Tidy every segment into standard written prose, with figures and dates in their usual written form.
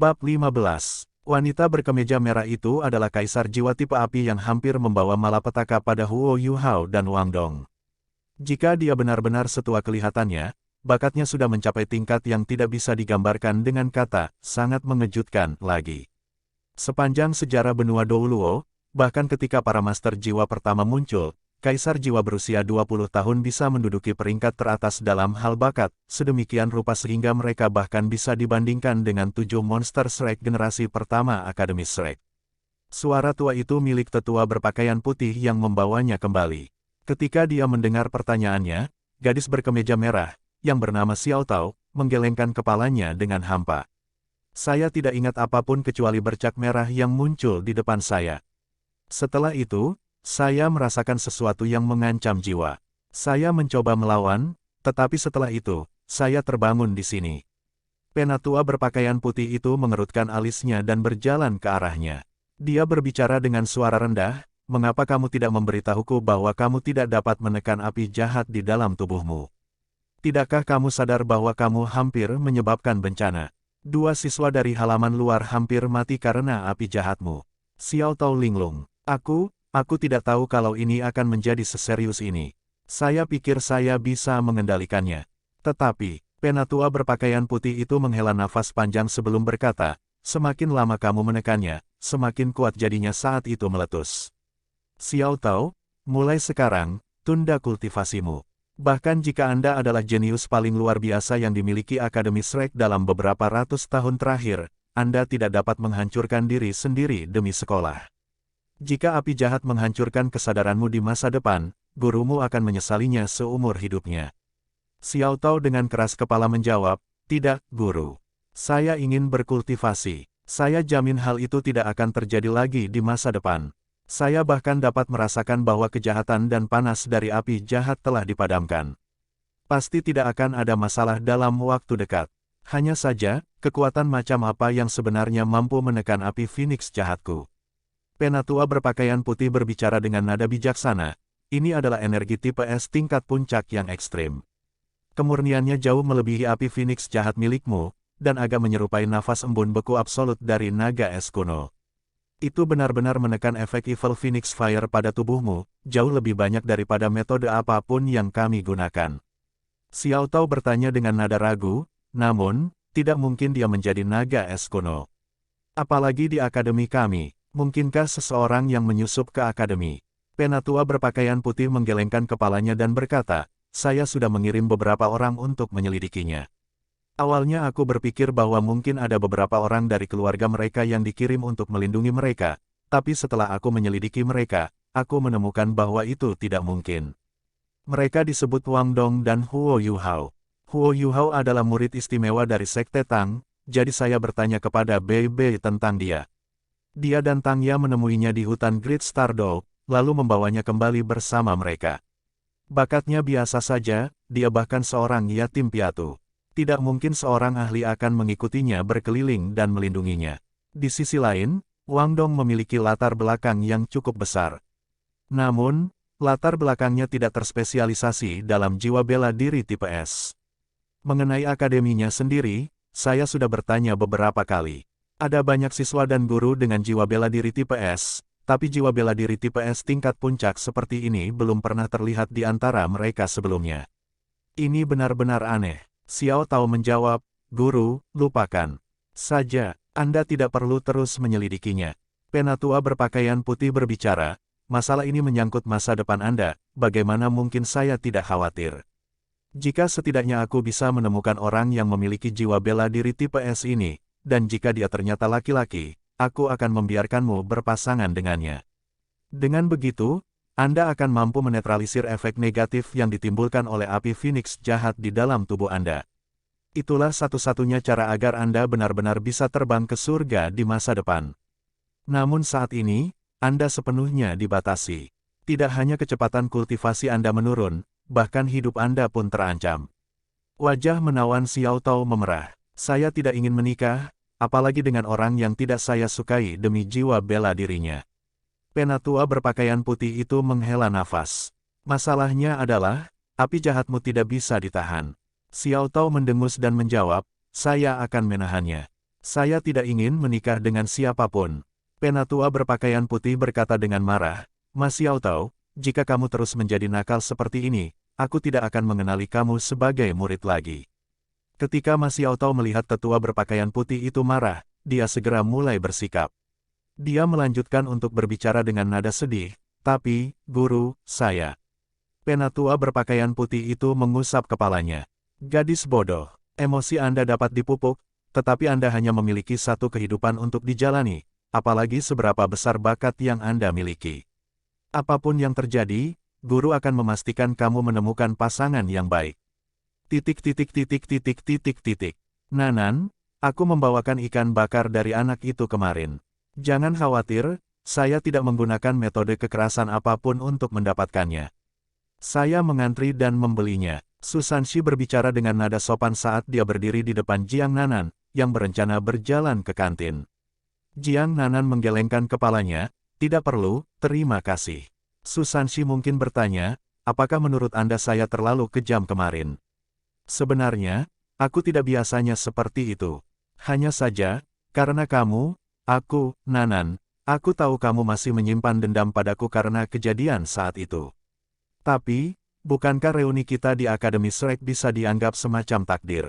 Bab 15. Wanita berkemeja merah itu adalah kaisar jiwa tipe api yang hampir membawa malapetaka pada Huo Yuhao dan Wang Dong. Jika dia benar-benar setua kelihatannya, bakatnya sudah mencapai tingkat yang tidak bisa digambarkan dengan kata, sangat mengejutkan lagi. Sepanjang sejarah benua Douluo, bahkan ketika para master jiwa pertama muncul, kaisar jiwa berusia 20 tahun bisa menduduki peringkat teratas dalam hal bakat, sedemikian rupa sehingga mereka bahkan bisa dibandingkan dengan 7 monster Shrek generasi pertama Akademi Shrek. Suara tua itu milik tetua berpakaian putih yang membawanya kembali. Ketika dia mendengar pertanyaannya, gadis berkemeja merah, yang bernama Xiao Tao, menggelengkan kepalanya dengan hampa. Saya tidak ingat apapun kecuali bercak merah yang muncul di depan saya. Setelah itu, saya merasakan sesuatu yang mengancam jiwa. Saya mencoba melawan, tetapi setelah itu, saya terbangun di sini. Penatua berpakaian putih itu mengerutkan alisnya dan berjalan ke arahnya. Dia berbicara dengan suara rendah, "Mengapa kamu tidak memberitahuku bahwa kamu tidak dapat menekan api jahat di dalam tubuhmu? Tidakkah kamu sadar bahwa kamu hampir menyebabkan bencana? 2 siswa dari halaman luar hampir mati karena api jahatmu." Xiao Tao linglung. Aku tidak tahu kalau ini akan menjadi seserius ini. Saya pikir saya bisa mengendalikannya. Tetapi, penatua berpakaian putih itu menghela nafas panjang sebelum berkata, "Semakin lama kamu menekannya, semakin kuat jadinya saat itu meletus. Xiao Tao, mulai sekarang, tunda kultivasimu. Bahkan jika Anda adalah jenius paling luar biasa yang dimiliki Akademi Shrek dalam beberapa ratus tahun terakhir, Anda tidak dapat menghancurkan diri sendiri demi sekolah. Jika api jahat menghancurkan kesadaranmu di masa depan, gurumu akan menyesalinya seumur hidupnya." Xiao Tao dengan keras kepala menjawab, "Tidak, guru. Saya ingin berkultivasi. Saya jamin hal itu tidak akan terjadi lagi di masa depan. Saya bahkan dapat merasakan bahwa kejahatan dan panas dari api jahat telah dipadamkan. Pasti tidak akan ada masalah dalam waktu dekat. Hanya saja, kekuatan macam apa yang sebenarnya mampu menekan api Phoenix jahatku?" Penatua berpakaian putih berbicara dengan nada bijaksana, "Ini adalah energi tipe S tingkat puncak yang ekstrim. Kemurniannya jauh melebihi api Phoenix jahat milikmu, dan agak menyerupai nafas embun beku absolut dari naga es kuno. Itu benar-benar menekan efek Evil Phoenix Fire pada tubuhmu, jauh lebih banyak daripada metode apapun yang kami gunakan." Xiao Tao bertanya dengan nada ragu, namun, tidak mungkin dia menjadi naga es kuno. Apalagi di akademi kami. Mungkinkah seseorang yang menyusup ke akademi? Penatua berpakaian putih menggelengkan kepalanya dan berkata, "Saya sudah mengirim beberapa orang untuk menyelidikinya. Awalnya aku berpikir bahwa mungkin ada beberapa orang dari keluarga mereka yang dikirim untuk melindungi mereka, tapi setelah aku menyelidiki mereka, aku menemukan bahwa itu tidak mungkin. Mereka disebut Wang Dong dan Huo Yuhao. Huo Yuhao adalah murid istimewa dari Sekte Tang, jadi saya bertanya kepada Bei Bei tentang dia. Dia dan Tang Ya menemuinya di hutan Great Star Dog, lalu membawanya kembali bersama mereka. Bakatnya biasa saja, dia bahkan seorang yatim piatu. Tidak mungkin seorang ahli akan mengikutinya berkeliling dan melindunginya. Di sisi lain, Wang Dong memiliki latar belakang yang cukup besar. Namun, latar belakangnya tidak terspesialisasi dalam jiwa bela diri tipe S. Mengenai akademinya sendiri, saya sudah bertanya beberapa kali. Ada banyak siswa dan guru dengan jiwa bela diri tipe S, tapi jiwa bela diri tipe S tingkat puncak seperti ini belum pernah terlihat di antara mereka sebelumnya. Ini benar-benar aneh. Xiao Tao menjawab, "Guru, lupakan saja, Anda tidak perlu terus menyelidikinya." Penatua berpakaian putih berbicara, "Masalah ini menyangkut masa depan Anda, bagaimana mungkin saya tidak khawatir? Jika setidaknya aku bisa menemukan orang yang memiliki jiwa bela diri tipe S ini, dan jika dia ternyata laki-laki, aku akan membiarkanmu berpasangan dengannya. Dengan begitu, Anda akan mampu menetralisir efek negatif yang ditimbulkan oleh api Phoenix jahat di dalam tubuh Anda. Itulah satu-satunya cara agar Anda benar-benar bisa terbang ke surga di masa depan. Namun saat ini, Anda sepenuhnya dibatasi. Tidak hanya kecepatan kultivasi Anda menurun, bahkan hidup Anda pun terancam." Wajah menawan Xiao Tao memerah. "Saya tidak ingin menikah, apalagi dengan orang yang tidak saya sukai demi jiwa bela dirinya." Penatua berpakaian putih itu menghela nafas. "Masalahnya adalah, api jahatmu tidak bisa ditahan." Xiao Tao mendengus dan menjawab, "Saya akan menahannya. Saya tidak ingin menikah dengan siapapun. Penatua berpakaian putih berkata dengan marah, Mas Xiao Tao, jika kamu terus menjadi nakal seperti ini, aku tidak akan mengenali kamu sebagai murid lagi. Ketika Mas Xiao Tao melihat tetua berpakaian putih itu marah, dia segera mulai bersikap. Dia melanjutkan untuk berbicara dengan nada sedih, tapi, guru, saya. Penatua berpakaian putih itu mengusap kepalanya. Gadis bodoh, emosi Anda dapat dipupuk, tetapi Anda hanya memiliki satu kehidupan untuk dijalani, apalagi seberapa besar bakat yang Anda miliki. Apapun yang terjadi, guru akan memastikan kamu menemukan pasangan yang baik. Titik titik titik titik titik titik. Nanan, aku membawakan ikan bakar dari anak itu kemarin. Jangan khawatir, saya tidak menggunakan metode kekerasan apapun untuk mendapatkannya. Saya mengantri dan membelinya. Susanshi berbicara dengan nada sopan saat dia berdiri di depan Jiang Nanan, yang berencana berjalan ke kantin. Jiang Nanan menggelengkan kepalanya, tidak perlu, terima kasih. Susanshi mungkin bertanya, apakah menurut Anda saya terlalu kejam kemarin? Sebenarnya, aku tidak biasanya seperti itu. Hanya saja, karena kamu, aku, Nanan, aku tahu kamu masih menyimpan dendam padaku karena kejadian saat itu. Tapi, bukankah reuni kita di Akademi Shrek bisa dianggap semacam takdir?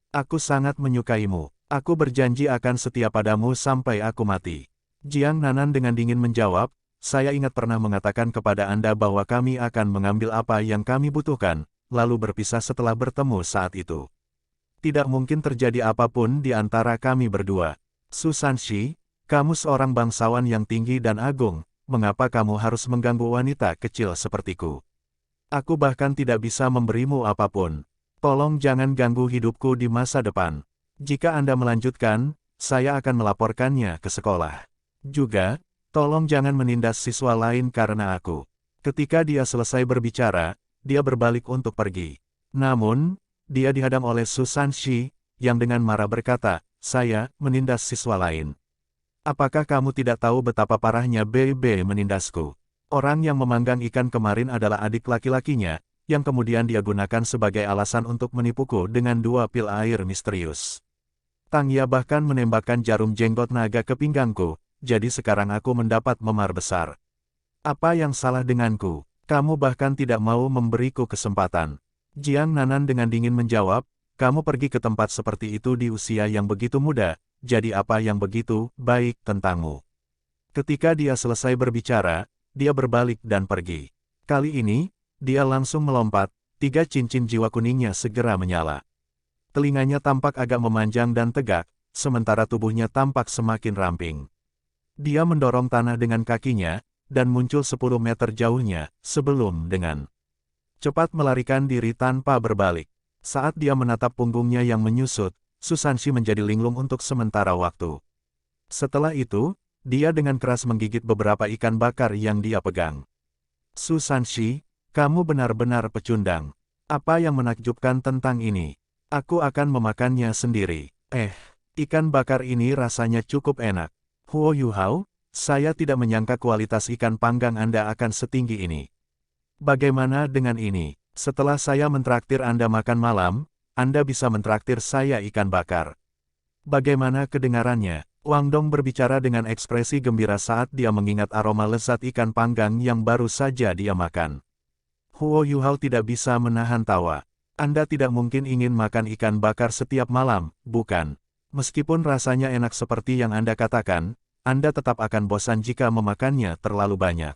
Aku sangat menyukaimu. Aku berjanji akan setia padamu sampai aku mati. Jiang Nanan dengan dingin menjawab, saya ingat pernah mengatakan kepada Anda bahwa kami akan mengambil apa yang kami butuhkan, lalu berpisah setelah bertemu saat itu. Tidak mungkin terjadi apapun di antara kami berdua. Susanshi, kamu seorang bangsawan yang tinggi dan agung, mengapa kamu harus mengganggu wanita kecil sepertiku? Aku bahkan tidak bisa memberimu apapun. Tolong jangan ganggu hidupku di masa depan. Jika Anda melanjutkan, saya akan melaporkannya ke sekolah. Juga, tolong jangan menindas siswa lain karena aku. Ketika dia selesai berbicara, dia berbalik untuk pergi. Namun, dia dihadang oleh Susanshi, yang dengan marah berkata, saya menindas siswa lain. Apakah kamu tidak tahu betapa parahnya BB menindasku? Orang yang memanggang ikan kemarin adalah adik laki-lakinya, yang kemudian dia gunakan sebagai alasan untuk menipuku dengan 2 pil air misterius. Tangya bahkan menembakkan jarum jenggot naga ke pinggangku, jadi sekarang aku mendapat memar besar. Apa yang salah denganku? Kamu bahkan tidak mau memberiku kesempatan. Jiang Nanan dengan dingin menjawab, kamu pergi ke tempat seperti itu di usia yang begitu muda, jadi apa yang begitu baik tentangmu? Ketika dia selesai berbicara, dia berbalik dan pergi. Kali ini, dia langsung melompat, 3 cincin jiwa kuningnya segera menyala. Telinganya tampak agak memanjang dan tegak, sementara tubuhnya tampak semakin ramping. Dia mendorong tanah dengan kakinya, dan muncul 10 meter jauhnya, sebelum dengan cepat melarikan diri tanpa berbalik. Saat dia menatap punggungnya yang menyusut, Susanshi menjadi linglung untuk sementara waktu. Setelah itu, dia dengan keras menggigit beberapa ikan bakar yang dia pegang. Susanshi, kamu benar-benar pecundang. Apa yang menakjubkan tentang ini? Aku akan memakannya sendiri. Ikan bakar ini rasanya cukup enak. Huo Yuhao, saya tidak menyangka kualitas ikan panggang Anda akan setinggi ini. Bagaimana dengan ini? Setelah saya mentraktir Anda makan malam, Anda bisa mentraktir saya ikan bakar. Bagaimana kedengarannya? Wang Dong berbicara dengan ekspresi gembira saat dia mengingat aroma lezat ikan panggang yang baru saja dia makan. Huo Yuhao tidak bisa menahan tawa. Anda tidak mungkin ingin makan ikan bakar setiap malam, bukan? Meskipun rasanya enak seperti yang Anda katakan, Anda tetap akan bosan jika memakannya terlalu banyak.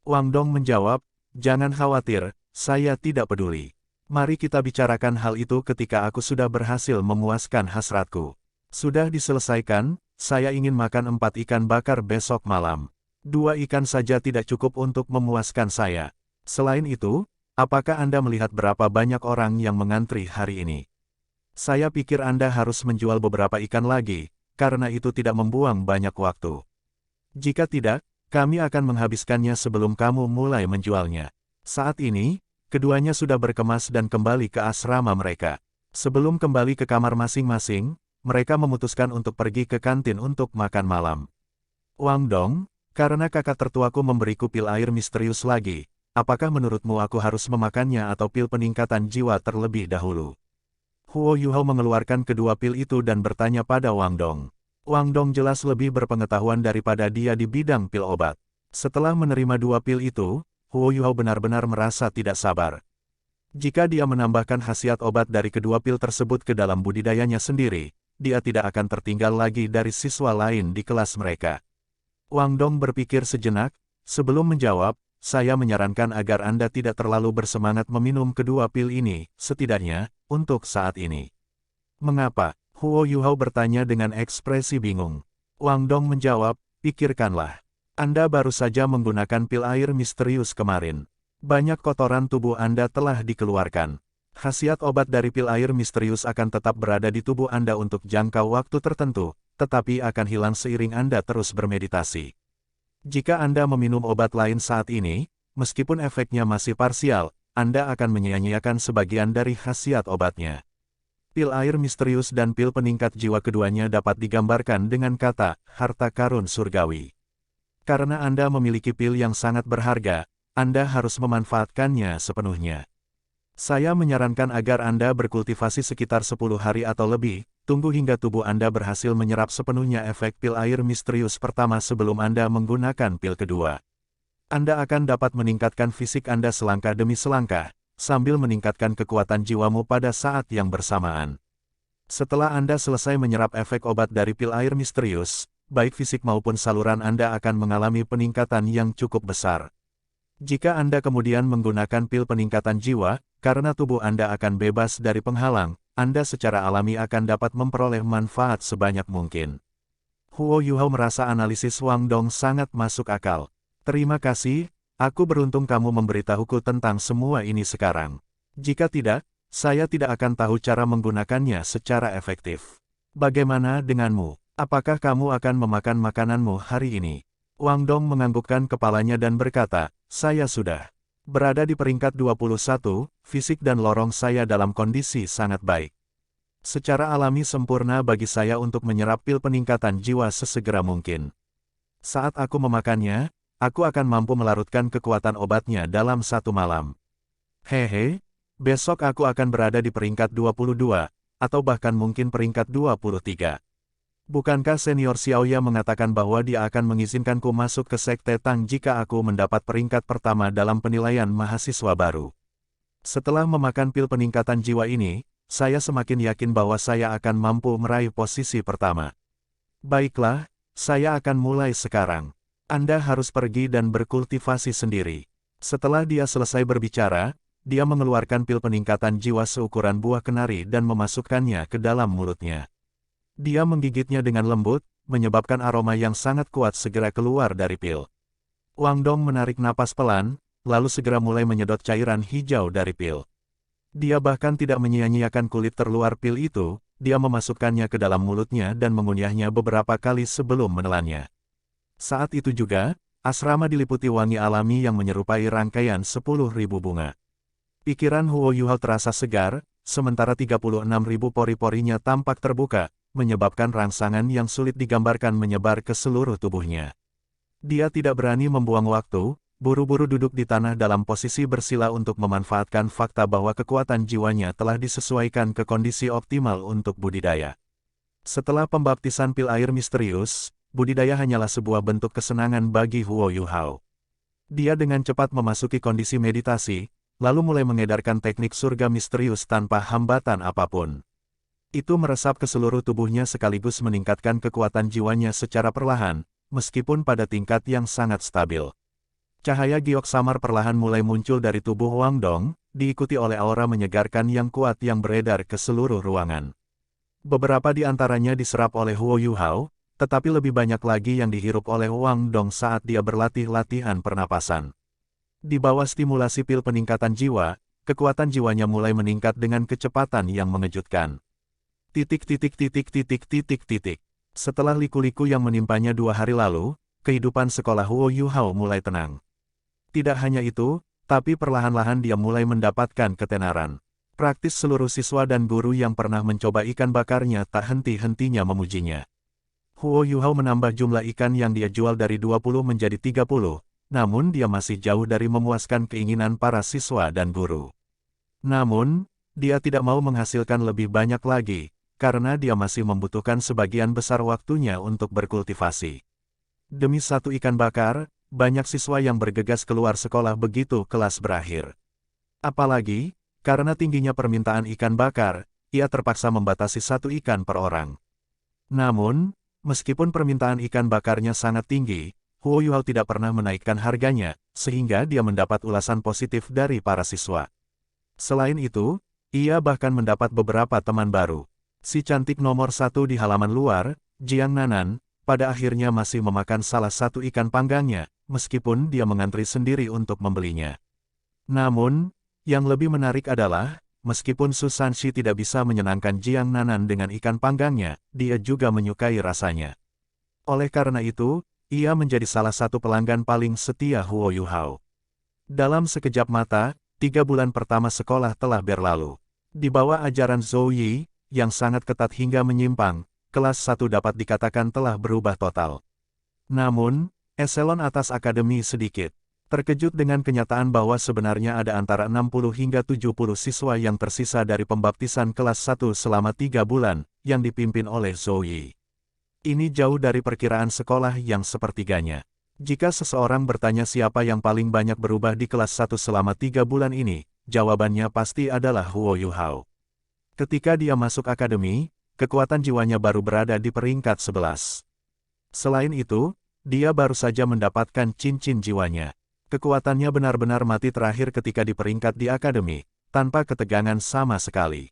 Wang Dong menjawab, jangan khawatir, saya tidak peduli. Mari kita bicarakan hal itu ketika aku sudah berhasil memuaskan hasratku. Sudah diselesaikan, saya ingin makan 4 ikan bakar besok malam. 2 ikan saja tidak cukup untuk memuaskan saya. Selain itu, apakah Anda melihat berapa banyak orang yang mengantri hari ini? Saya pikir Anda harus menjual beberapa ikan lagi, karena itu tidak membuang banyak waktu. Jika tidak, kami akan menghabiskannya sebelum kamu mulai menjualnya. Saat ini, keduanya sudah berkemas dan kembali ke asrama mereka. Sebelum kembali ke kamar masing-masing, mereka memutuskan untuk pergi ke kantin untuk makan malam. Wang Dong, karena kakak tertuaku memberiku pil air misterius lagi, apakah menurutmu aku harus memakannya atau pil peningkatan jiwa terlebih dahulu? Huo Yuhao mengeluarkan kedua pil itu dan bertanya pada Wang Dong. Wang Dong jelas lebih berpengetahuan daripada dia di bidang pil obat. Setelah menerima dua pil itu, Huo Yuhao benar-benar merasa tidak sabar. Jika dia menambahkan khasiat obat dari kedua pil tersebut ke dalam budidayanya sendiri, dia tidak akan tertinggal lagi dari siswa lain di kelas mereka. Wang Dong berpikir sejenak, sebelum menjawab, saya menyarankan agar Anda tidak terlalu bersemangat meminum kedua pil ini, setidaknya, untuk saat ini. Mengapa? Huo Yuhao bertanya dengan ekspresi bingung. Wang Dong menjawab, pikirkanlah. Anda baru saja menggunakan pil air misterius kemarin. Banyak kotoran tubuh Anda telah dikeluarkan. Khasiat obat dari pil air misterius akan tetap berada di tubuh Anda untuk jangka waktu tertentu, tetapi akan hilang seiring Anda terus bermeditasi. Jika Anda meminum obat lain saat ini, meskipun efeknya masih parsial, Anda akan menyia-nyiakan sebagian dari khasiat obatnya. Pil air misterius dan pil peningkat jiwa keduanya dapat digambarkan dengan kata, harta karun surgawi. Karena Anda memiliki pil yang sangat berharga, Anda harus memanfaatkannya sepenuhnya. Saya menyarankan agar Anda berkultivasi sekitar 10 hari atau lebih, tunggu hingga tubuh Anda berhasil menyerap sepenuhnya efek pil air misterius pertama sebelum Anda menggunakan pil kedua. Anda akan dapat meningkatkan fisik Anda selangkah demi selangkah, sambil meningkatkan kekuatan jiwamu pada saat yang bersamaan. Setelah Anda selesai menyerap efek obat dari pil air misterius, baik fisik maupun saluran Anda akan mengalami peningkatan yang cukup besar. Jika Anda kemudian menggunakan pil peningkatan jiwa, karena tubuh Anda akan bebas dari penghalang, Anda secara alami akan dapat memperoleh manfaat sebanyak mungkin. Huo Yuhao merasa analisis Wang Dong sangat masuk akal. Terima kasih, aku beruntung kamu memberitahuku tentang semua ini sekarang. Jika tidak, saya tidak akan tahu cara menggunakannya secara efektif. Bagaimana denganmu? Apakah kamu akan memakan makananmu hari ini? Wang Dong menganggukkan kepalanya dan berkata, saya sudah berada di peringkat 21, fisik dan lorong saya dalam kondisi sangat baik. Secara alami sempurna bagi saya untuk menyerap pil peningkatan jiwa sesegera mungkin. Saat aku memakannya, aku akan mampu melarutkan kekuatan obatnya dalam satu malam. Hehe, besok aku akan berada di peringkat 22, atau bahkan mungkin peringkat 23. Bukankah senior Xiaoya mengatakan bahwa dia akan mengizinkanku masuk ke Sekte Tang jika aku mendapat peringkat pertama dalam penilaian mahasiswa baru? Setelah memakan pil peningkatan jiwa ini, saya semakin yakin bahwa saya akan mampu meraih posisi pertama. Baiklah, saya akan mulai sekarang. Anda harus pergi dan berkultivasi sendiri. Setelah dia selesai berbicara, dia mengeluarkan pil peningkatan jiwa seukuran buah kenari dan memasukkannya ke dalam mulutnya. Dia menggigitnya dengan lembut, menyebabkan aroma yang sangat kuat segera keluar dari pil. Wang Dong menarik napas pelan, lalu segera mulai menyedot cairan hijau dari pil. Dia bahkan tidak menyia-nyiakan kulit terluar pil itu, dia memasukkannya ke dalam mulutnya dan mengunyahnya beberapa kali sebelum menelannya. Saat itu juga, asrama diliputi wangi alami yang menyerupai rangkaian 10.000 bunga. Pikiran Huo Yuhao terasa segar, sementara 36.000 pori-porinya tampak terbuka, menyebabkan rangsangan yang sulit digambarkan menyebar ke seluruh tubuhnya. Dia tidak berani membuang waktu, buru-buru duduk di tanah dalam posisi bersila untuk memanfaatkan fakta bahwa kekuatan jiwanya telah disesuaikan ke kondisi optimal untuk budidaya. Setelah pembaptisan pil air misterius, budidaya hanyalah sebuah bentuk kesenangan bagi Huo Yuhao. Dia dengan cepat memasuki kondisi meditasi, lalu mulai mengedarkan teknik surga misterius tanpa hambatan apapun. Itu meresap ke seluruh tubuhnya sekaligus meningkatkan kekuatan jiwanya secara perlahan, meskipun pada tingkat yang sangat stabil. Cahaya giok samar perlahan mulai muncul dari tubuh Wang Dong, diikuti oleh aura menyegarkan yang kuat yang beredar ke seluruh ruangan. Beberapa di antaranya diserap oleh Huo Yuhao, tetapi lebih banyak lagi yang dihirup oleh Wang Dong saat dia berlatih latihan pernapasan. Di bawah stimulasi pil peningkatan jiwa, kekuatan jiwanya mulai meningkat dengan kecepatan yang mengejutkan. Setelah liku-liku yang menimpanya 2 hari lalu, kehidupan sekolah Huo Yuhao mulai tenang. Tidak hanya itu, tapi perlahan-lahan dia mulai mendapatkan ketenaran. Praktis seluruh siswa dan guru yang pernah mencoba ikan bakarnya tak henti-hentinya memujinya. Huo Yuhao menambah jumlah ikan yang dia jual dari 20 menjadi 30, namun dia masih jauh dari memuaskan keinginan para siswa dan guru. Namun, Dia tidak mau menghasilkan lebih banyak lagi, karena dia masih membutuhkan sebagian besar waktunya untuk berkultivasi. Demi satu ikan bakar, banyak siswa yang bergegas keluar sekolah begitu kelas berakhir. Apalagi, karena tingginya permintaan ikan bakar, ia terpaksa membatasi satu ikan per orang. Namun, meskipun permintaan ikan bakarnya sangat tinggi, Huo Yuhao tidak pernah menaikkan harganya, sehingga dia mendapat ulasan positif dari para siswa. Selain itu, ia bahkan mendapat beberapa teman baru. Si cantik nomor 1 di halaman luar, Jiang Nanan, pada akhirnya masih memakan salah satu ikan panggangnya, meskipun dia mengantri sendiri untuk membelinya. Namun, yang lebih menarik adalah, meskipun Su Sanshi tidak bisa menyenangkan Jiang Nanan dengan ikan panggangnya, dia juga menyukai rasanya. Oleh karena itu, ia menjadi salah satu pelanggan paling setia Huo Yuhao. Dalam sekejap mata, 3 bulan pertama sekolah telah berlalu. Di bawah ajaran Zhou Yi, yang sangat ketat hingga menyimpang, kelas 1 dapat dikatakan telah berubah total. Namun, eselon atas akademi sedikit terkejut dengan kenyataan bahwa sebenarnya ada antara 60 hingga 70 siswa yang tersisa dari pembaptisan kelas 1 selama 3 bulan, yang dipimpin oleh Zhou Yi. Ini jauh dari perkiraan sekolah yang sepertiganya. Jika seseorang bertanya siapa yang paling banyak berubah di kelas 1 selama 3 bulan ini, jawabannya pasti adalah Huo Yuhao. Ketika dia masuk akademi, kekuatan jiwanya baru berada di peringkat 11. Selain itu, dia baru saja mendapatkan cincin jiwanya. Kekuatannya benar-benar mati terakhir ketika di peringkat di akademi, tanpa ketegangan sama sekali.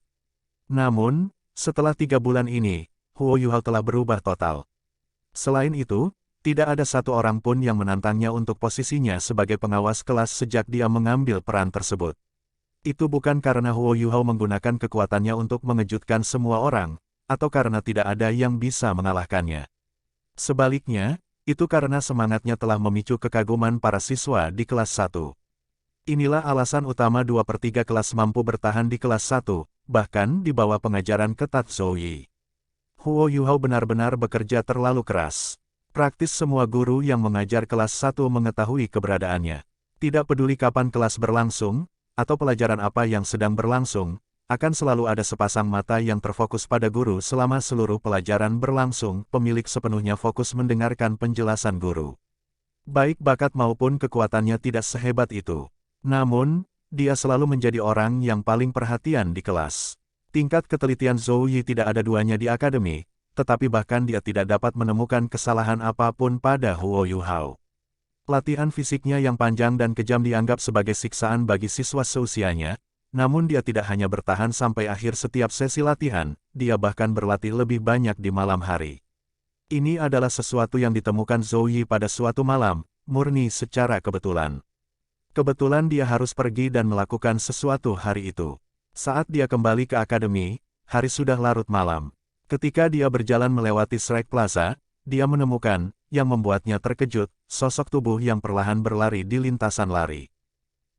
Namun, setelah 3 bulan ini, Huo Yuhao telah berubah total. Selain itu, tidak ada satu orang pun yang menantangnya untuk posisinya sebagai pengawas kelas sejak dia mengambil peran tersebut. Itu bukan karena Huo Yuhao menggunakan kekuatannya untuk mengejutkan semua orang, atau karena tidak ada yang bisa mengalahkannya. Sebaliknya, itu karena semangatnya telah memicu kekaguman para siswa di kelas 1. Inilah alasan utama 2/3 kelas mampu bertahan di kelas 1, bahkan di bawah pengajaran ketat Zhou Yi. Huo Yuhao benar-benar bekerja terlalu keras. Praktis semua guru yang mengajar kelas 1 mengetahui keberadaannya. Tidak peduli kapan kelas berlangsung, atau pelajaran apa yang sedang berlangsung, akan selalu ada sepasang mata yang terfokus pada guru selama seluruh pelajaran berlangsung. Pemilik sepenuhnya fokus mendengarkan penjelasan guru. Baik bakat maupun kekuatannya tidak sehebat itu. Namun, dia selalu menjadi orang yang paling perhatian di kelas. Tingkat ketelitian Zhou Yi tidak ada duanya di akademi, tetapi bahkan dia tidak dapat menemukan kesalahan apapun pada Huo Yuhao. Latihan fisiknya yang panjang dan kejam dianggap sebagai siksaan bagi siswa seusianya. Namun dia tidak hanya bertahan sampai akhir setiap sesi latihan, dia bahkan berlatih lebih banyak di malam hari. Ini adalah sesuatu yang ditemukan Zhou Yi pada suatu malam, murni secara kebetulan. Kebetulan dia harus pergi dan melakukan sesuatu hari itu. Saat dia kembali ke akademi, hari sudah larut malam. Ketika dia berjalan melewati Shrek Plaza, dia menemukan, yang membuatnya terkejut, sosok tubuh yang perlahan berlari di lintasan lari.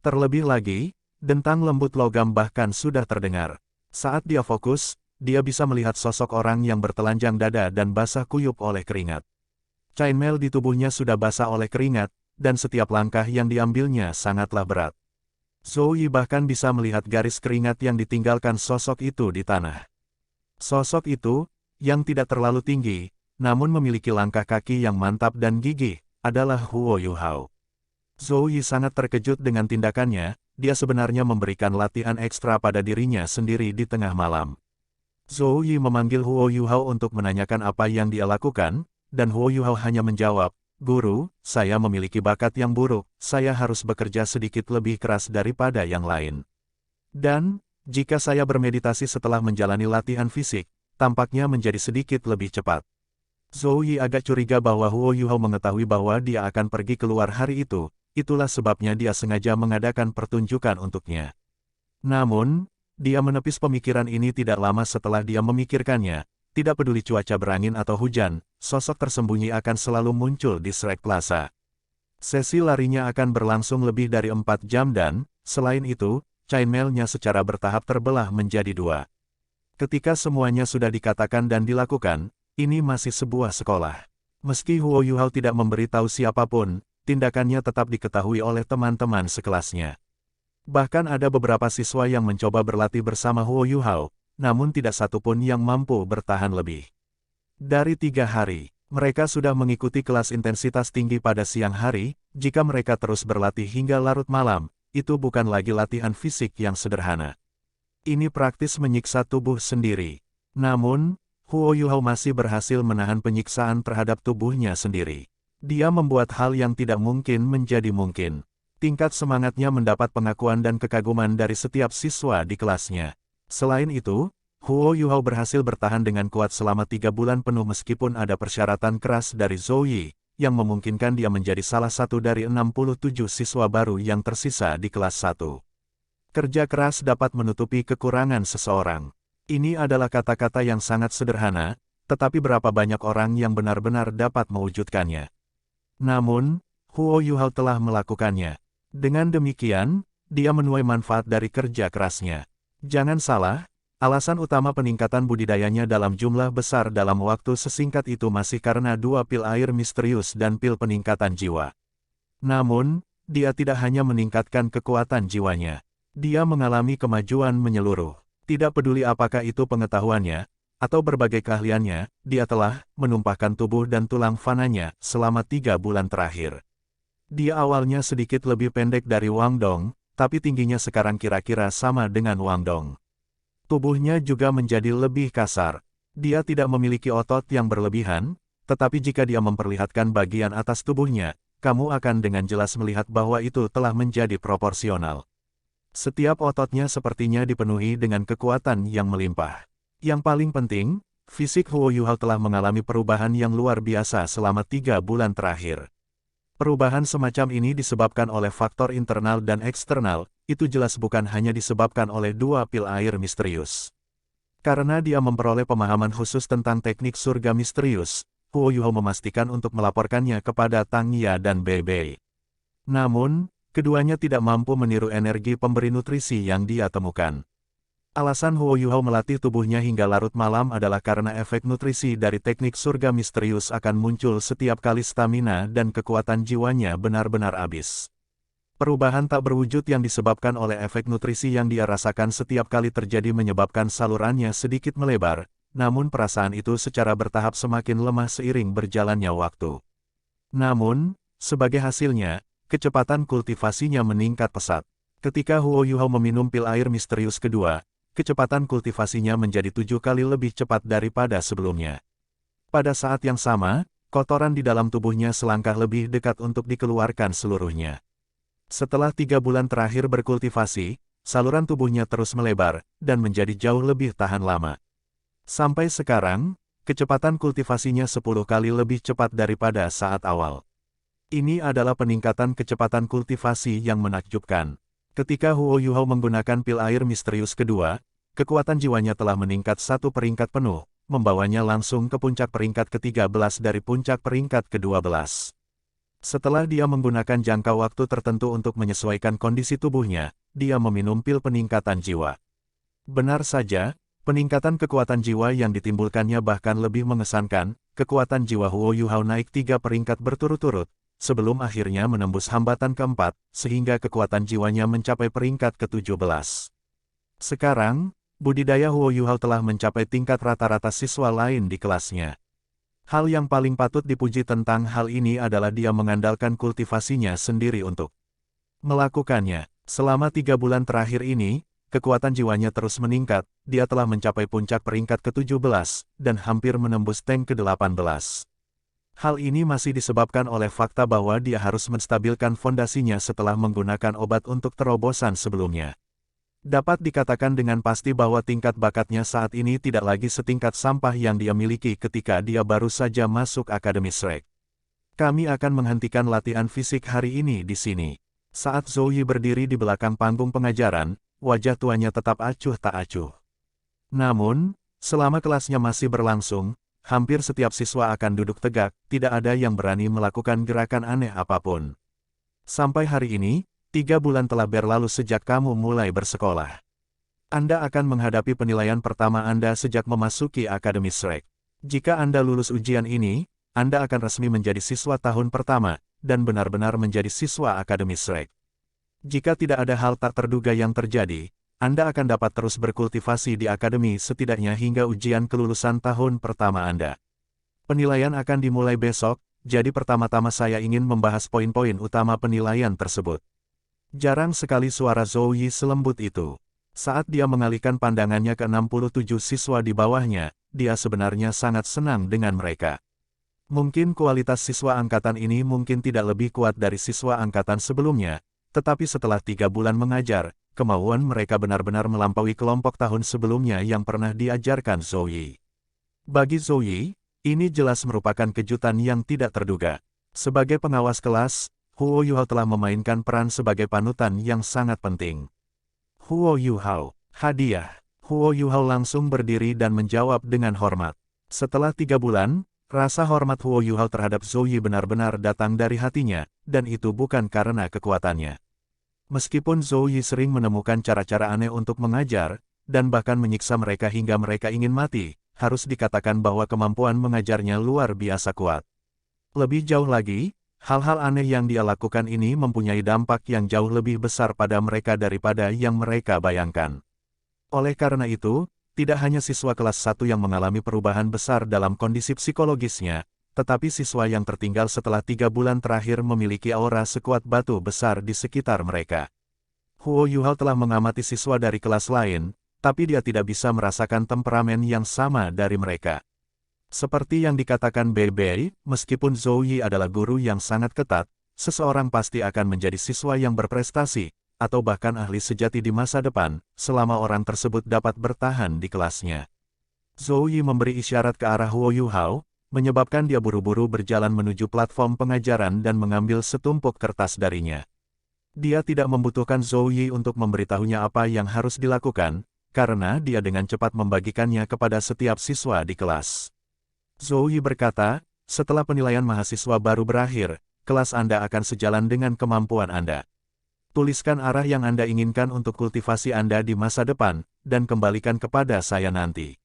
Terlebih lagi, dentang lembut logam bahkan sudah terdengar. Saat dia fokus, dia bisa melihat sosok orang yang bertelanjang dada dan basah kuyup oleh keringat. Chainmail di tubuhnya sudah basah oleh keringat, dan setiap langkah yang diambilnya sangatlah berat. Zhou Yi bahkan bisa melihat garis keringat yang ditinggalkan sosok itu di tanah. Sosok itu, yang tidak terlalu tinggi, namun memiliki langkah kaki yang mantap dan gigih, adalah Huo Yuhao. Zhou Yi sangat terkejut dengan tindakannya. Dia sebenarnya memberikan latihan ekstra pada dirinya sendiri di tengah malam. Zhou Yi memanggil Huo Yuhao untuk menanyakan apa yang dia lakukan, dan Huo Yuhao hanya menjawab, "Guru, saya memiliki bakat yang buruk, saya harus bekerja sedikit lebih keras daripada yang lain. Dan, jika saya bermeditasi setelah menjalani latihan fisik, tampaknya menjadi sedikit lebih cepat." Zhou Yi agak curiga bahwa Huo Yuhao mengetahui bahwa dia akan pergi keluar hari itu. Itulah sebabnya dia sengaja mengadakan pertunjukan untuknya. Namun, dia menepis pemikiran ini tidak lama setelah dia memikirkannya. Tidak peduli cuaca berangin atau hujan, sosok tersembunyi akan selalu muncul di Shrek Plaza. Sesi larinya akan berlangsung lebih dari 4 jam dan, selain itu, chainmail-nya secara bertahap terbelah menjadi 2. Ketika semuanya sudah dikatakan dan dilakukan, ini masih sebuah sekolah. Meski Huo Yuhao tidak memberitahu siapapun, tindakannya tetap diketahui oleh teman-teman sekelasnya. Bahkan ada beberapa siswa yang mencoba berlatih bersama Huo Yuhao, namun tidak satupun yang mampu bertahan lebih. Dari 3 hari, mereka sudah mengikuti kelas intensitas tinggi pada siang hari. Jika mereka terus berlatih hingga larut malam, itu bukan lagi latihan fisik yang sederhana. Ini praktis menyiksa tubuh sendiri. Namun, Huo Yuhao masih berhasil menahan penyiksaan terhadap tubuhnya sendiri. Dia membuat hal yang tidak mungkin menjadi mungkin. Tingkat semangatnya mendapat pengakuan dan kekaguman dari setiap siswa di kelasnya. Selain itu, Huo Yuhao berhasil bertahan dengan kuat selama 3 bulan penuh meskipun ada persyaratan keras dari Zhou Yi, yang memungkinkan dia menjadi salah satu dari 67 siswa baru yang tersisa di kelas 1. Kerja keras dapat menutupi kekurangan seseorang. Ini adalah kata-kata yang sangat sederhana, tetapi berapa banyak orang yang benar-benar dapat mewujudkannya. Namun, Huo Yuhao telah melakukannya. Dengan demikian, dia menuai manfaat dari kerja kerasnya. Jangan salah, alasan utama peningkatan budidayanya dalam jumlah besar dalam waktu sesingkat itu masih karena 2 pil air misterius dan pil peningkatan jiwa. Namun, dia tidak hanya meningkatkan kekuatan jiwanya. Dia mengalami kemajuan menyeluruh. Tidak peduli apakah itu pengetahuannya, atau berbagai keahliannya, dia telah menumpahkan tubuh dan tulang fananya selama 3 bulan terakhir. Dia awalnya sedikit lebih pendek dari Wang Dong, tapi tingginya sekarang kira-kira sama dengan Wang Dong. Tubuhnya juga menjadi lebih kasar. Dia tidak memiliki otot yang berlebihan, tetapi jika dia memperlihatkan bagian atas tubuhnya, kamu akan dengan jelas melihat bahwa itu telah menjadi proporsional. Setiap ototnya sepertinya dipenuhi dengan kekuatan yang melimpah. Yang paling penting, fisik Huo Yuhao telah mengalami perubahan yang luar biasa selama 3 bulan terakhir. Perubahan semacam ini disebabkan oleh faktor internal dan eksternal, itu jelas bukan hanya disebabkan oleh 2 pil air misterius. Karena dia memperoleh pemahaman khusus tentang teknik surga misterius, Huo Yuhao memastikan untuk melaporkannya kepada Tang Ya dan Bei Bei. Namun, keduanya tidak mampu meniru energi pemberi nutrisi yang dia temukan. Alasan Huo Yuhao melatih tubuhnya hingga larut malam adalah karena efek nutrisi dari teknik surga misterius akan muncul setiap kali stamina dan kekuatan jiwanya benar-benar habis. Perubahan tak berwujud yang disebabkan oleh efek nutrisi yang dia rasakan setiap kali terjadi menyebabkan salurannya sedikit melebar, namun perasaan itu secara bertahap semakin lemah seiring berjalannya waktu. Namun, sebagai hasilnya, kecepatan kultivasinya meningkat pesat. Ketika Huo Yuhao meminum pil air misterius kedua, kecepatan kultivasinya menjadi 7 kali lebih cepat daripada sebelumnya. Pada saat yang sama, kotoran di dalam tubuhnya selangkah lebih dekat untuk dikeluarkan seluruhnya. Setelah 3 bulan terakhir berkultivasi, saluran tubuhnya terus melebar, dan menjadi jauh lebih tahan lama. Sampai sekarang, kecepatan kultivasinya 10 kali lebih cepat daripada saat awal. Ini adalah peningkatan kecepatan kultivasi yang menakjubkan. Ketika Huo Yuhao menggunakan pil air misterius kedua, kekuatan jiwanya telah meningkat 1 peringkat penuh, membawanya langsung ke puncak peringkat ke-13 dari puncak peringkat ke-12. Setelah dia menggunakan jangka waktu tertentu untuk menyesuaikan kondisi tubuhnya, dia meminum pil peningkatan jiwa. Benar saja, peningkatan kekuatan jiwa yang ditimbulkannya bahkan lebih mengesankan. Kekuatan jiwa Huo Yuhao naik 3 peringkat berturut-turut, sebelum akhirnya menembus hambatan keempat, sehingga kekuatan jiwanya mencapai peringkat ke-17. Sekarang, budidaya Huo Yuhao telah mencapai tingkat rata-rata siswa lain di kelasnya. Hal yang paling patut dipuji tentang hal ini adalah dia mengandalkan kultivasinya sendiri untuk melakukannya. Selama 3 bulan terakhir ini, kekuatan jiwanya terus meningkat, dia telah mencapai puncak peringkat ke-17, dan hampir menembus tank ke-18. Hal ini masih disebabkan oleh fakta bahwa dia harus menstabilkan fondasinya setelah menggunakan obat untuk terobosan sebelumnya. Dapat dikatakan dengan pasti bahwa tingkat bakatnya saat ini tidak lagi setingkat sampah yang dia miliki ketika dia baru saja masuk Akademi Shrek. Kami akan menghentikan latihan fisik hari ini di sini. Saat Zhou Yi berdiri di belakang panggung pengajaran, wajah tuanya tetap acuh tak acuh. Namun, selama kelasnya masih berlangsung, hampir setiap siswa akan duduk tegak, tidak ada yang berani melakukan gerakan aneh apapun. Sampai hari ini, 3 bulan telah berlalu sejak kamu mulai bersekolah. Anda akan menghadapi penilaian pertama Anda sejak memasuki Akademi Shrek. Jika Anda lulus ujian ini, Anda akan resmi menjadi siswa tahun pertama, dan benar-benar menjadi siswa Akademi Shrek. Jika tidak ada hal tak terduga yang terjadi, Anda akan dapat terus berkultivasi di akademi setidaknya hingga ujian kelulusan tahun pertama Anda. Penilaian akan dimulai besok, jadi pertama-tama saya ingin membahas poin-poin utama penilaian tersebut. Jarang sekali suara Zhou Yi selembut itu. Saat dia mengalihkan pandangannya ke 67 siswa di bawahnya, dia sebenarnya sangat senang dengan mereka. Mungkin kualitas siswa angkatan ini mungkin tidak lebih kuat dari siswa angkatan sebelumnya, tetapi setelah 3 bulan mengajar, kemauan mereka benar-benar melampaui kelompok tahun sebelumnya yang pernah diajarkan Zhou Yi. Bagi Zhou Yi, ini jelas merupakan kejutan yang tidak terduga. Sebagai pengawas kelas, Huo Yuhao telah memainkan peran sebagai panutan yang sangat penting. Huo Yuhao, hadiah. Huo Yuhao langsung berdiri dan menjawab dengan hormat. Setelah 3 bulan, rasa hormat Huo Yuhao terhadap Zhou Yi benar-benar datang dari hatinya, dan itu bukan karena kekuatannya. Meskipun Zhou Yi sering menemukan cara-cara aneh untuk mengajar, dan bahkan menyiksa mereka hingga mereka ingin mati, harus dikatakan bahwa kemampuan mengajarnya luar biasa kuat. Lebih jauh lagi, hal-hal aneh yang dia lakukan ini mempunyai dampak yang jauh lebih besar pada mereka daripada yang mereka bayangkan. Oleh karena itu, tidak hanya siswa kelas 1 yang mengalami perubahan besar dalam kondisi psikologisnya, tetapi siswa yang tertinggal setelah 3 bulan terakhir memiliki aura sekuat batu besar di sekitar mereka. Huo Yuhao telah mengamati siswa dari kelas lain, tapi dia tidak bisa merasakan temperamen yang sama dari mereka. Seperti yang dikatakan Bei, meskipun Zhou Yi adalah guru yang sangat ketat, seseorang pasti akan menjadi siswa yang berprestasi, atau bahkan ahli sejati di masa depan, selama orang tersebut dapat bertahan di kelasnya. Zhou Yi memberi isyarat ke arah Huo Yuhao, menyebabkan dia buru-buru berjalan menuju platform pengajaran dan mengambil setumpuk kertas darinya. Dia tidak membutuhkan Zhou Yi untuk memberitahunya apa yang harus dilakukan, karena dia dengan cepat membagikannya kepada setiap siswa di kelas. Zhou Yi berkata, setelah penilaian mahasiswa baru berakhir, kelas Anda akan sejalan dengan kemampuan Anda. Tuliskan arah yang Anda inginkan untuk kultivasi Anda di masa depan, dan kembalikan kepada saya nanti.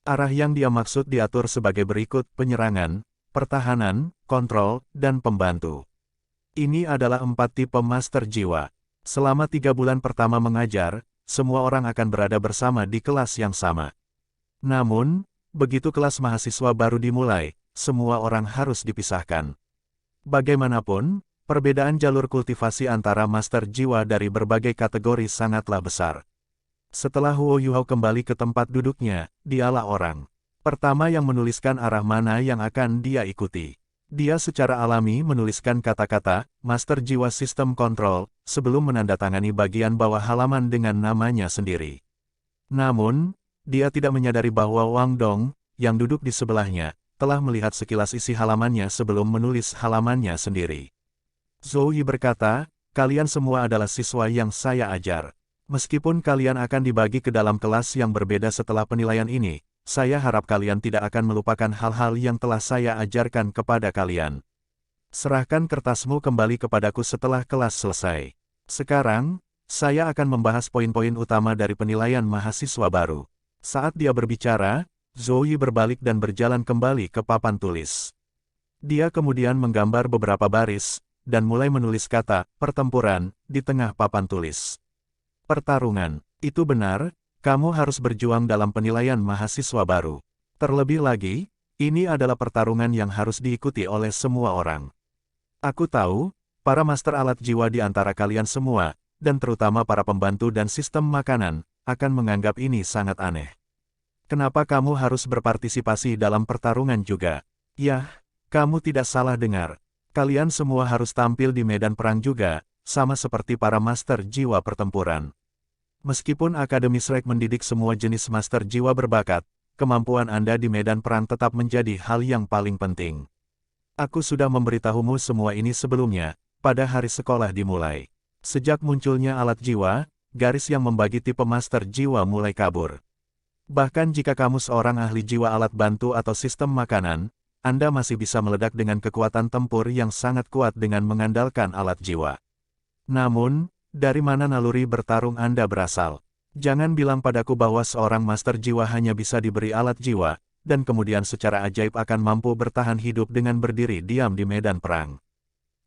Arah yang dia maksud diatur sebagai berikut: penyerangan, pertahanan, kontrol, dan pembantu. Ini adalah 4 tipe master jiwa. Selama 3 bulan pertama mengajar, semua orang akan berada bersama di kelas yang sama. Namun, begitu kelas mahasiswa baru dimulai, semua orang harus dipisahkan. Bagaimanapun, perbedaan jalur kultivasi antara master jiwa dari berbagai kategori sangatlah besar. Setelah Huo Yuhao kembali ke tempat duduknya, dialah orang pertama yang menuliskan arah mana yang akan dia ikuti. Dia secara alami menuliskan kata-kata, Master Jiwa Sistem Kontrol, sebelum menandatangani bagian bawah halaman dengan namanya sendiri. Namun, dia tidak menyadari bahwa Wang Dong, yang duduk di sebelahnya, telah melihat sekilas isi halamannya sebelum menulis halamannya sendiri. Zhou Yi berkata, kalian semua adalah siswa yang saya ajar. Meskipun kalian akan dibagi ke dalam kelas yang berbeda setelah penilaian ini, saya harap kalian tidak akan melupakan hal-hal yang telah saya ajarkan kepada kalian. Serahkan kertasmu kembali kepadaku setelah kelas selesai. Sekarang, saya akan membahas poin-poin utama dari penilaian mahasiswa baru. Saat dia berbicara, Zhou Yi berbalik dan berjalan kembali ke papan tulis. Dia kemudian menggambar beberapa baris, dan mulai menulis kata pertempuran di tengah papan tulis. Pertarungan, itu benar, kamu harus berjuang dalam penilaian mahasiswa baru. Terlebih lagi, ini adalah pertarungan yang harus diikuti oleh semua orang. Aku tahu, para master alat jiwa di antara kalian semua, dan terutama para pembantu dan sistem makanan, akan menganggap ini sangat aneh. Kenapa kamu harus berpartisipasi dalam pertarungan juga? Yah, kamu tidak salah dengar. Kalian semua harus tampil di medan perang juga, sama seperti para master jiwa pertempuran. Meskipun Akademi Shrek mendidik semua jenis master jiwa berbakat, kemampuan Anda di medan perang tetap menjadi hal yang paling penting. Aku sudah memberitahumu semua ini sebelumnya, pada hari sekolah dimulai. Sejak munculnya alat jiwa, garis yang membagi tipe master jiwa mulai kabur. Bahkan jika kamu seorang ahli jiwa alat bantu atau sistem makanan, Anda masih bisa meledak dengan kekuatan tempur yang sangat kuat dengan mengandalkan alat jiwa. Namun, dari mana naluri bertarung Anda berasal? Jangan bilang padaku bahwa seorang master jiwa hanya bisa diberi alat jiwa, dan kemudian secara ajaib akan mampu bertahan hidup dengan berdiri diam di medan perang.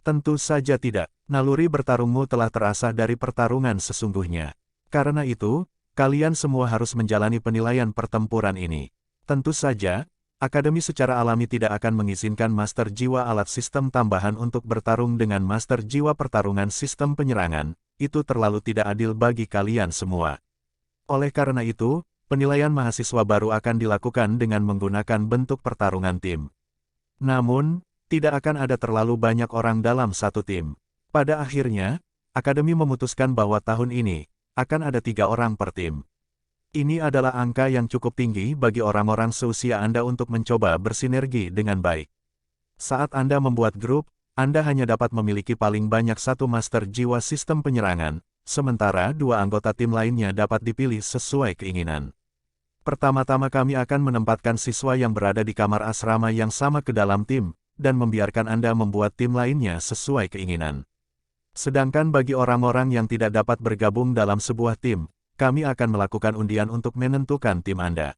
Tentu saja tidak. Naluri bertarungmu telah terasah dari pertarungan sesungguhnya. Karena itu, kalian semua harus menjalani penilaian pertempuran ini. Tentu saja, Akademi secara alami tidak akan mengizinkan Master Jiwa alat sistem tambahan untuk bertarung dengan Master Jiwa pertarungan sistem penyerangan. Itu terlalu tidak adil bagi kalian semua. Oleh karena itu, penilaian mahasiswa baru akan dilakukan dengan menggunakan bentuk pertarungan tim. Namun, tidak akan ada terlalu banyak orang dalam satu tim. Pada akhirnya, Akademi memutuskan bahwa tahun ini, akan ada 3 orang per tim. Ini adalah angka yang cukup tinggi bagi orang-orang seusia Anda untuk mencoba bersinergi dengan baik. Saat Anda membuat grup, Anda hanya dapat memiliki paling banyak satu Master Jiwa sistem penyerangan, sementara 2 anggota tim lainnya dapat dipilih sesuai keinginan. Pertama-tama kami akan menempatkan siswa yang berada di kamar asrama yang sama ke dalam tim, dan membiarkan Anda membuat tim lainnya sesuai keinginan. Sedangkan bagi orang-orang yang tidak dapat bergabung dalam sebuah tim, kami akan melakukan undian untuk menentukan tim Anda.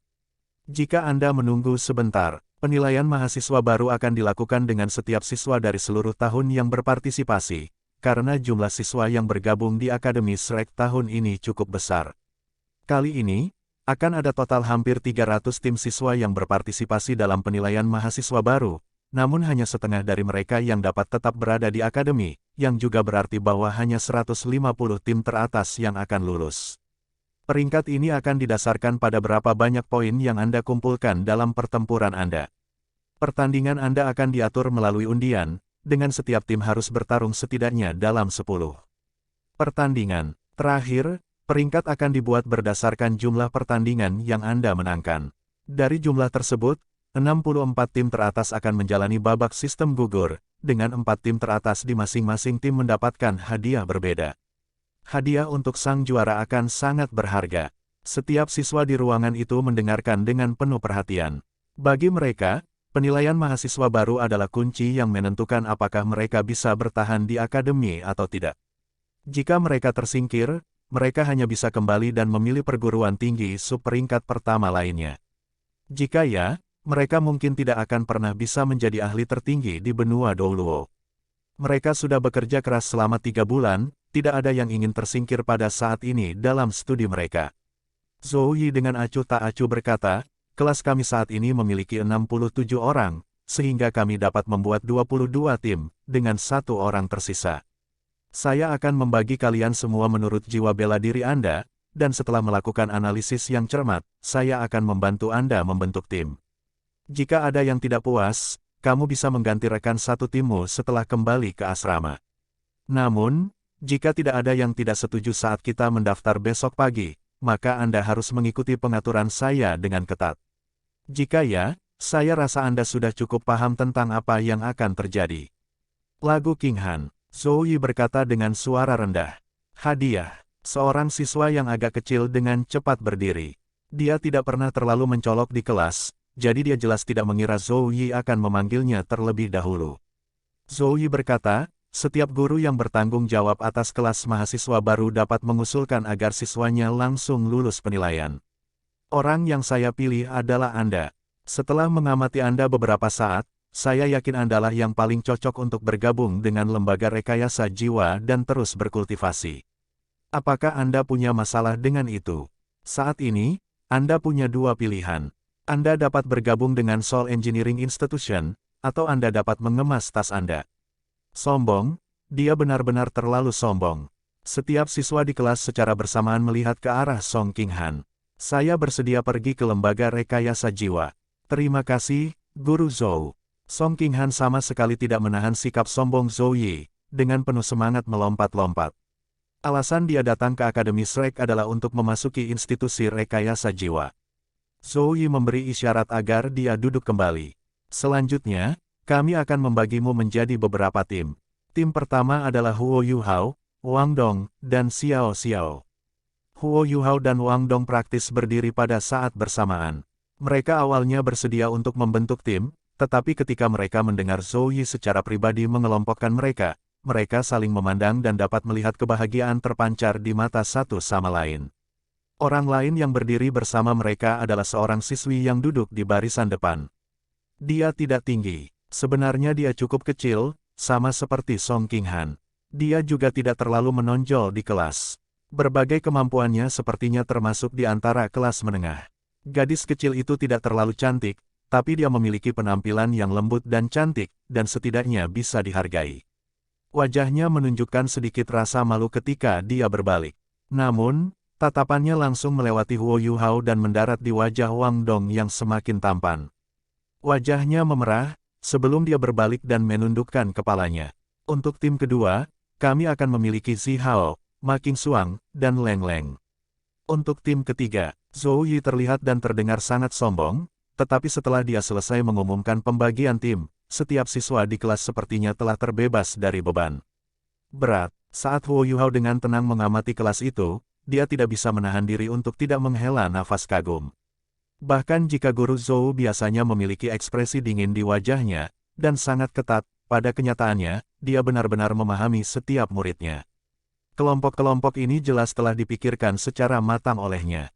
Jika Anda menunggu sebentar, penilaian mahasiswa baru akan dilakukan dengan setiap siswa dari seluruh tahun yang berpartisipasi, karena jumlah siswa yang bergabung di Akademi Shrek tahun ini cukup besar. Kali ini, akan ada total hampir 300 tim siswa yang berpartisipasi dalam penilaian mahasiswa baru, namun hanya setengah dari mereka yang dapat tetap berada di Akademi, yang juga berarti bahwa hanya 150 tim teratas yang akan lulus. Peringkat ini akan didasarkan pada berapa banyak poin yang Anda kumpulkan dalam pertempuran Anda. Pertandingan Anda akan diatur melalui undian, dengan setiap tim harus bertarung setidaknya dalam 10 pertandingan. Terakhir, peringkat akan dibuat berdasarkan jumlah pertandingan yang Anda menangkan. Dari jumlah tersebut, 64 tim teratas akan menjalani babak sistem gugur, dengan 4 tim teratas di masing-masing tim mendapatkan hadiah berbeda. Hadiah untuk sang juara akan sangat berharga. Setiap siswa di ruangan itu mendengarkan dengan penuh perhatian. Bagi mereka, penilaian mahasiswa baru adalah kunci yang menentukan apakah mereka bisa bertahan di akademi atau tidak. Jika mereka tersingkir, mereka hanya bisa kembali dan memilih perguruan tinggi subperingkat pertama lainnya. Jika ya, mereka mungkin tidak akan pernah bisa menjadi ahli tertinggi di benua Douluo. Mereka sudah bekerja keras selama 3 bulan, tidak ada yang ingin tersingkir pada saat ini dalam studi mereka. Zhou Yi dengan acuh tak acuh berkata, kelas kami saat ini memiliki 67 orang, sehingga kami dapat membuat 22 tim, dengan 1 orang tersisa. Saya akan membagi kalian semua menurut jiwa bela diri Anda, dan setelah melakukan analisis yang cermat, saya akan membantu Anda membentuk tim. Jika ada yang tidak puas, kamu bisa mengganti rekan satu timmu setelah kembali ke asrama. Namun, jika tidak ada yang tidak setuju saat kita mendaftar besok pagi, maka Anda harus mengikuti pengaturan saya dengan ketat. Jika ya, saya rasa Anda sudah cukup paham tentang apa yang akan terjadi. Lagu King Han, Zhou Yi berkata dengan suara rendah. Hadiah, seorang siswa yang agak kecil dengan cepat berdiri. Dia tidak pernah terlalu mencolok di kelas, jadi dia jelas tidak mengira Zhou Yi akan memanggilnya terlebih dahulu. Zhou Yi berkata, setiap guru yang bertanggung jawab atas kelas mahasiswa baru dapat mengusulkan agar siswanya langsung lulus penilaian. Orang yang saya pilih adalah Anda. Setelah mengamati Anda beberapa saat, saya yakin Andalah yang paling cocok untuk bergabung dengan lembaga rekayasa jiwa dan terus berkultivasi. Apakah Anda punya masalah dengan itu? Saat ini, Anda punya 2 pilihan. Anda dapat bergabung dengan Seoul Engineering Institution, atau Anda dapat mengemas tas Anda. Sombong, dia benar-benar terlalu sombong. Setiap siswa di kelas secara bersamaan melihat ke arah Song King Han. Saya bersedia pergi ke lembaga rekayasa jiwa. Terima kasih, Guru Zhou. Song King Han sama sekali tidak menahan sikap sombong Zhou Yi, dengan penuh semangat melompat-lompat. Alasan dia datang ke Akademi Shrek adalah untuk memasuki institusi rekayasa jiwa. Zhou Yi memberi isyarat agar dia duduk kembali. Selanjutnya, kami akan membagimu menjadi beberapa tim. Tim pertama adalah Huo Yuhao, Wang Dong, dan Xiao Xiao. Huo Yuhao dan Wang Dong praktis berdiri pada saat bersamaan. Mereka awalnya bersedia untuk membentuk tim, tetapi ketika mereka mendengar Zhou Yi secara pribadi mengelompokkan mereka, mereka saling memandang dan dapat melihat kebahagiaan terpancar di mata satu sama lain. Orang lain yang berdiri bersama mereka adalah seorang siswi yang duduk di barisan depan. Dia tidak tinggi. Sebenarnya dia cukup kecil, sama seperti Song Qinghan. Dia juga tidak terlalu menonjol di kelas. Berbagai kemampuannya sepertinya termasuk di antara kelas menengah. Gadis kecil itu tidak terlalu cantik, tapi dia memiliki penampilan yang lembut dan cantik, dan setidaknya bisa dihargai. Wajahnya menunjukkan sedikit rasa malu ketika dia berbalik. Namun, tatapannya langsung melewati Huo Yuhao dan mendarat di wajah Wang Dong yang semakin tampan. Wajahnya memerah, sebelum dia berbalik dan menundukkan kepalanya. Untuk tim kedua, kami akan memiliki Zi Hao, Ma Qingxuang, dan Leng Leng. Untuk tim ketiga, Zhou Yi terlihat dan terdengar sangat sombong, tetapi setelah dia selesai mengumumkan pembagian tim, setiap siswa di kelas sepertinya telah terbebas dari beban berat. Saat Huo Yuhao dengan tenang mengamati kelas itu, dia tidak bisa menahan diri untuk tidak menghela nafas kagum. Bahkan jika guru Zhou biasanya memiliki ekspresi dingin di wajahnya, dan sangat ketat, pada kenyataannya, dia benar-benar memahami setiap muridnya. Kelompok-kelompok ini jelas telah dipikirkan secara matang olehnya.